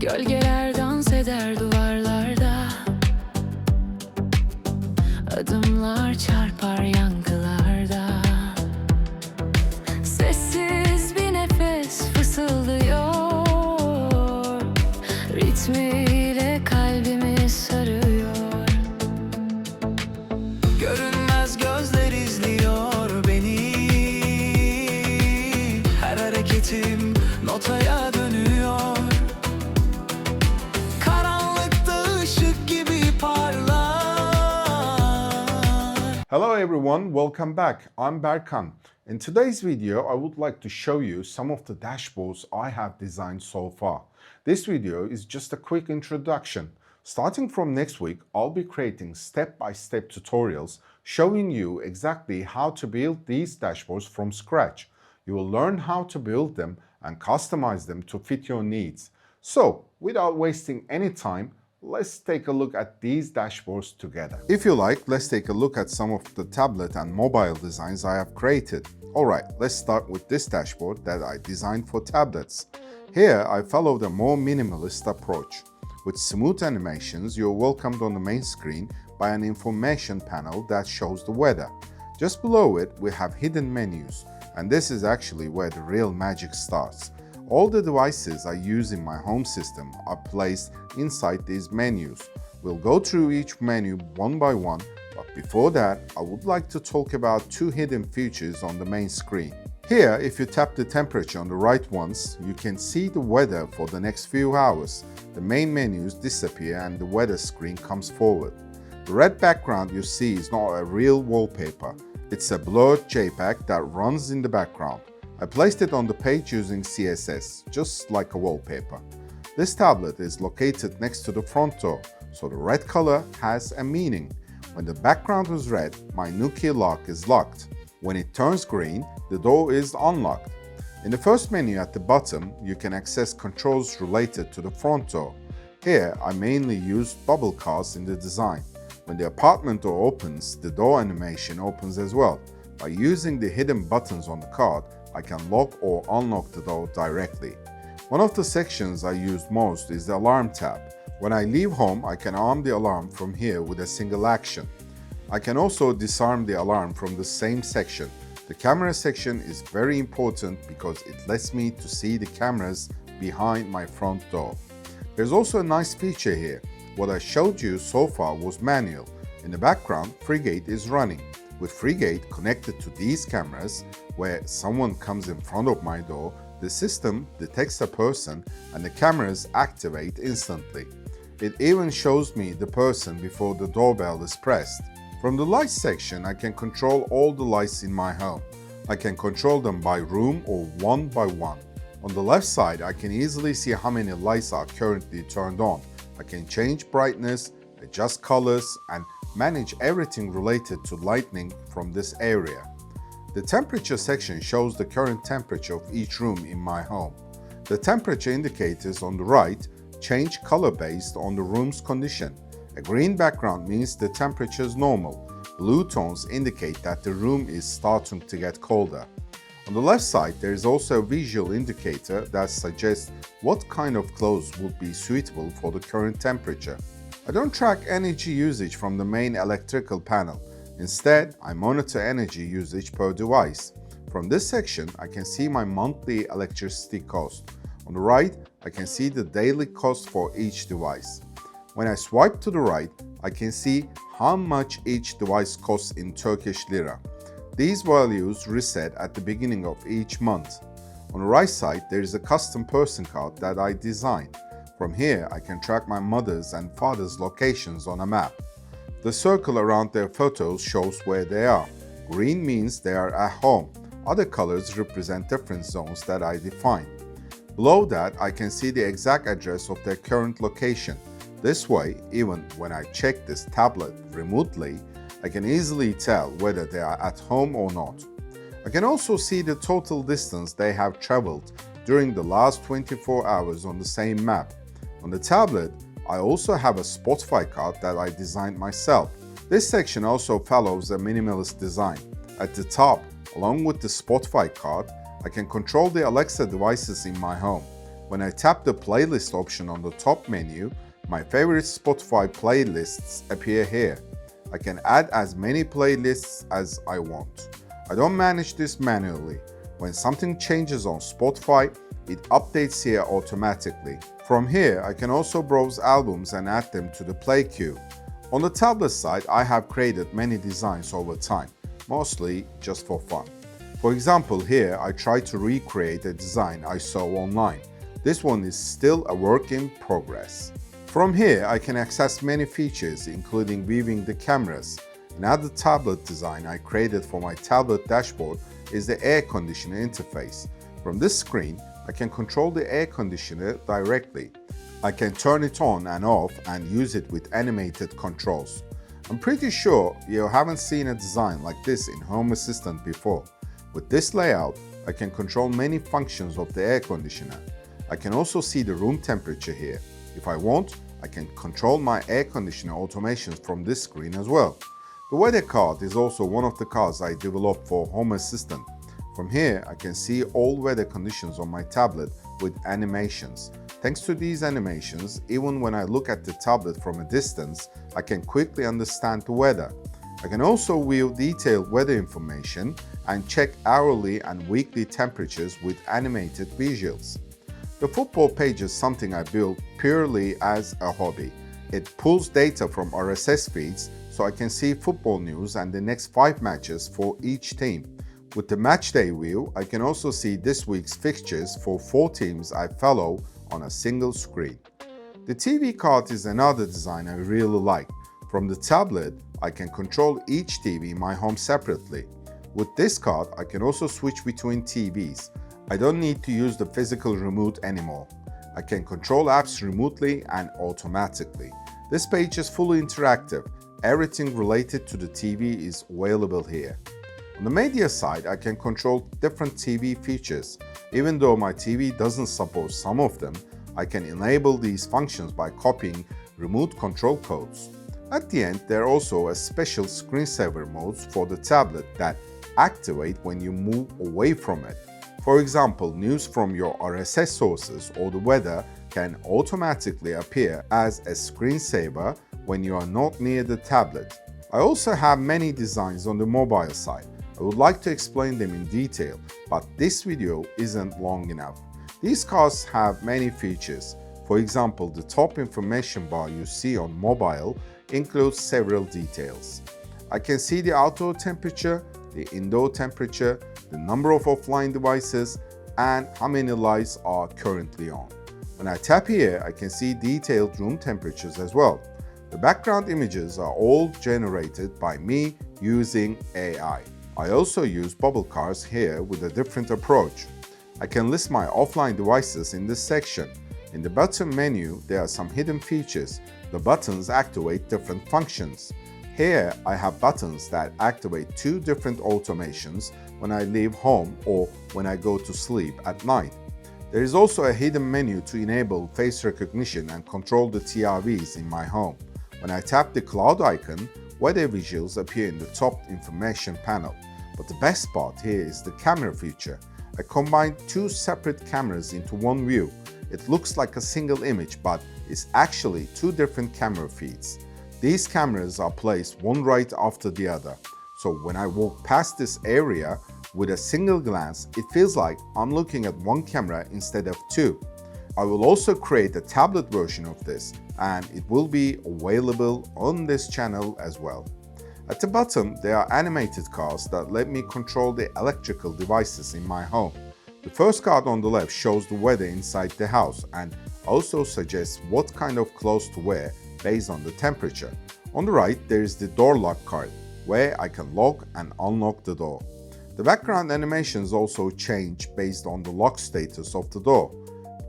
Gölgeler dans eder duvarlarda, adımlar çarpar yankılarda. Sessiz bir nefes fısıldıyor, ritmiyle kalbimi sarıyor. Görünmez gözler izliyor beni, her hareketim notaya dönüyor. Hello everyone, welcome back. I'm Berkan. In today's video, I would like to show you some of the dashboards I have designed so far. This video is just a quick introduction. Starting from next week, I'll be creating step-by-step tutorials showing you exactly how to build these dashboards from scratch. You will learn how to build them and customize them to fit your needs. So, without wasting any time, let's take a look at these dashboards together. If you like, let's take a look at some of the tablet and mobile designs I have created. Alright, let's start with this dashboard that I designed for tablets. Here, I followed a more minimalist approach. With smooth animations, you're welcomed on the main screen by an information panel that shows the weather. Just below it, we have hidden menus, and this is actually where the real magic starts. All the devices I use in my home system are placed inside these menus. We'll go through each menu one by one, but before that, I would like to talk about two hidden features on the main screen. Here, if you tap the temperature on the right once, you can see the weather for the next few hours. The main menus disappear and the weather screen comes forward. The red background you see is not a real wallpaper. It's a blurred JPEG that runs in the background. I placed it on the page using CSS, just like a wallpaper. This tablet is located next to the front door, so the red color has a meaning. When the background is red, my Nuki lock is locked. When it turns green, the door is unlocked. In the first menu at the bottom, you can access controls related to the front door. Here, I mainly used bubble cards in the design. When the apartment door opens, the door animation opens as well. By using the hidden buttons on the card, I can lock or unlock the door directly. One of the sections I use most is the alarm tab. When I leave home, I can arm the alarm from here with a single action. I can also disarm the alarm from the same section. The camera section is very important because it lets me to see the cameras behind my front door. There's also a nice feature here. What I showed you so far was manual. In the background, Frigate is running. With Frigate connected to these cameras, where someone comes in front of my door, the system detects a person and the cameras activate instantly. It even shows me the person before the doorbell is pressed. From the lights section, I can control all the lights in my home. I can control them by room or one by one. On the left side, I can easily see how many lights are currently turned on. I can change brightness, adjust colors, and manage everything related to lighting from this area. The temperature section shows the current temperature of each room in my home. The temperature indicators on the right change color based on the room's condition. A green background means the temperature is normal. Blue tones indicate that the room is starting to get colder. On the left side, there is also a visual indicator that suggests what kind of clothes would be suitable for the current temperature. I don't track energy usage from the main electrical panel. Instead, I monitor energy usage per device. From this section, I can see my monthly electricity cost. On the right, I can see the daily cost for each device. When I swipe to the right, I can see how much each device costs in Turkish lira. These values reset at the beginning of each month. On the right side, there is a custom person card that I designed. From here, I can track my mother's and father's locations on a map. The circle around their photos shows where they are. Green means they are at home. Other colors represent different zones that I define. Below that, I can see the exact address of their current location. This way, even when I check this tablet remotely, I can easily tell whether they are at home or not. I can also see the total distance they have traveled during the last 24 hours on the same map. On the tablet, I also have a Spotify card that I designed myself. This section also follows a minimalist design. At the top, along with the Spotify card, I can control the Alexa devices in my home. When I tap the playlist option on the top menu, my favorite Spotify playlists appear here. I can add as many playlists as I want. I don't manage this manually. When something changes on Spotify, it updates here automatically. From here, I can also browse albums and add them to the play queue. On the tablet side, I have created many designs over time, mostly just for fun. For example, here I tried to recreate a design I saw online. This one is still a work in progress. From here, I can access many features, including viewing the cameras. Another tablet design I created for my tablet dashboard is the air conditioner interface. From this screen, I can control the air conditioner directly. I can turn it on and off and use it with animated controls. I'm pretty sure you haven't seen a design like this in Home Assistant before. With this layout, I can control many functions of the air conditioner. I can also see the room temperature here. If I want, I can control my air conditioner automations from this screen as well. The weather card is also one of the cards I developed for Home Assistant. From here, I can see all weather conditions on my tablet with animations. Thanks to these animations, even when I look at the tablet from a distance, I can quickly understand the weather. I can also view detailed weather information and check hourly and weekly temperatures with animated visuals. The football page is something I built purely as a hobby. It pulls data from RSS feeds so I can see football news and the next 5 matches for each team. With the match day view, I can also see this week's fixtures for 4 teams I follow on a single screen. The TV card is another design I really like. From the tablet, I can control each TV in my home separately. With this card, I can also switch between TVs. I don't need to use the physical remote anymore. I can control apps remotely and automatically. This page is fully interactive. Everything related to the TV is available here. On the media side, I can control different TV features. Even though my TV doesn't support some of them, I can enable these functions by copying remote control codes. At the end, there are also a special screensaver modes for the tablet that activate when you move away from it. For example, news from your RSS sources or the weather can automatically appear as a screensaver when you are not near the tablet. I also have many designs on the mobile side. I would like to explain them in detail, but this video isn't long enough. These cards have many features. For example, the top information bar you see on mobile includes several details. I can see the outdoor temperature, the indoor temperature, the number of offline devices, and how many lights are currently on. When I tap here, I can see detailed room temperatures as well. The background images are all generated by me using AI. I also use bubble cards here with a different approach. I can list my offline devices in this section. In the bottom menu, there are some hidden features. The buttons activate different functions. Here, I have buttons that activate 2 different automations when I leave home or when I go to sleep at night. There is also a hidden menu to enable face recognition and control the TRVs in my home. When I tap the cloud icon, weather visuals appear in the top information panel. But the best part here is the camera feature. I combined 2 separate cameras into one view. It looks like a single image, but it's actually 2 different camera feeds. These cameras are placed one right after the other. So when I walk past this area with a single glance, it feels like I'm looking at one camera instead of 2. I will also create a tablet version of this, and it will be available on this channel as well. At the bottom, there are animated cards that let me control the electrical devices in my home. The first card on the left shows the weather inside the house and also suggests what kind of clothes to wear based on the temperature. On the right, there is the door lock card, where I can lock and unlock the door. The background animations also change based on the lock status of the door.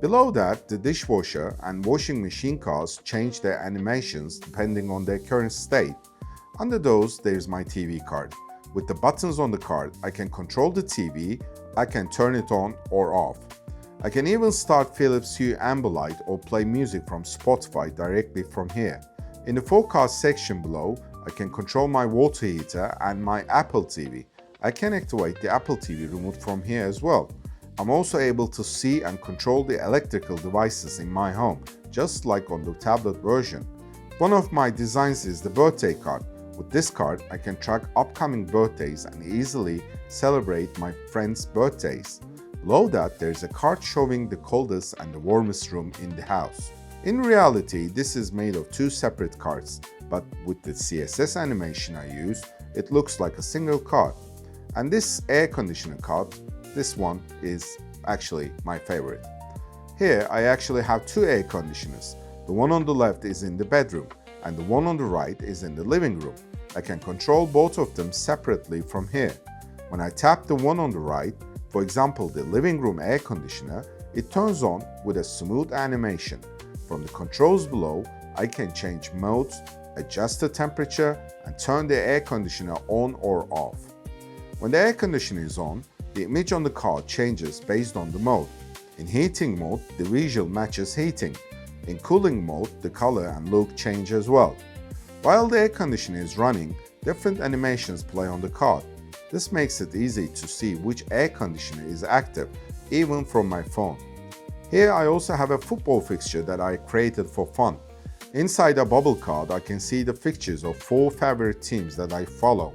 Below that, the dishwasher and washing machine cards change their animations depending on their current state. Under those, there is my TV card. With the buttons on the card, I can control the TV, I can turn it on or off. I can even start Philips Hue Ambilight or play music from Spotify directly from here. In the forecast section below, I can control my water heater and my Apple TV. I can activate the Apple TV remote from here as well. I'm also able to see and control the electrical devices in my home, just like on the tablet version. One of my designs is the birthday card. With this card, I can track upcoming birthdays and easily celebrate my friends' birthdays. Below that, there is a card showing the coldest and the warmest room in the house. In reality, this is made of two separate cards, but with the CSS animation I use, it looks like a single card. And this air conditioner card, this one is actually my favorite. Here, I actually have two air conditioners. The one on the left is in the bedroom, and the one on the right is in the living room. I can control both of them separately from here. When I tap the one on the right, for example the living room air conditioner, it turns on with a smooth animation. From the controls below, I can change modes, adjust the temperature, and turn the air conditioner on or off. When the air conditioner is on, the image on the card changes based on the mode. In heating mode, the visual matches heating. In cooling mode, the color and look change as well. While the air conditioner is running, different animations play on the card. This makes it easy to see which air conditioner is active, even from my phone. Here I also have a football fixture that I created for fun. Inside a bubble card, I can see the fixtures of 4 favorite teams that I follow.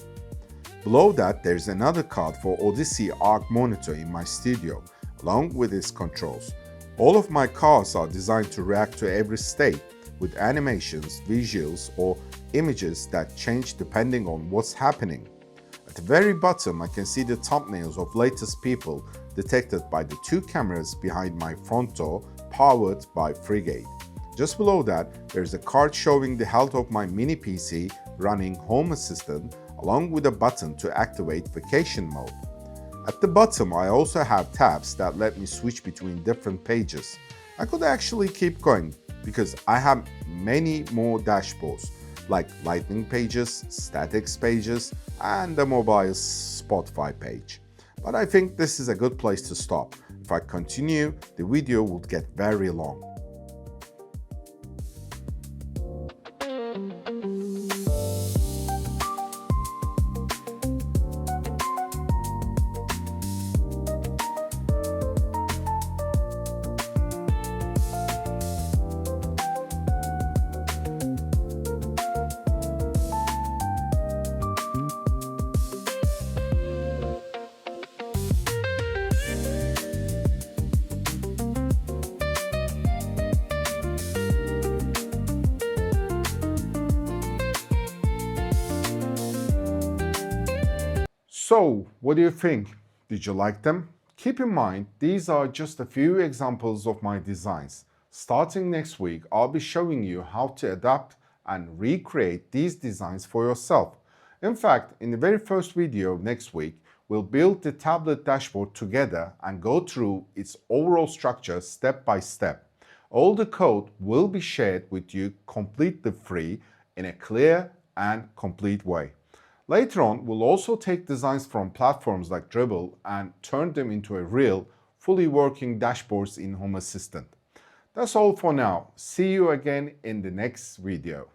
Below that, there's another card for Odyssey Arc monitor in my studio, along with its controls. All of my cards are designed to react to every state, with animations, visuals, or images that change depending on what's happening. At the very bottom, I can see the thumbnails of latest people detected by the 2 cameras behind my front door, powered by Frigate. Just below that, there's a card showing the health of my mini PC running Home Assistant, along with a button to activate vacation mode. At the bottom, I also have tabs that let me switch between different pages. I could actually keep going because I have many more dashboards, like lightning pages, statics pages, and the mobile Spotify page. But I think this is a good place to stop. If I continue, the video would get very long. So, what do you think? Did you like them? Keep in mind, these are just a few examples of my designs. Starting next week, I'll be showing you how to adapt and recreate these designs for yourself. In fact, in the very first video next week, we'll build the tablet dashboard together and go through its overall structure step by step. All the code will be shared with you completely free in a clear and complete way. Later on, we'll also take designs from platforms like Dribbble and turn them into a real, fully working dashboards in Home Assistant. That's all for now. See you again in the next video.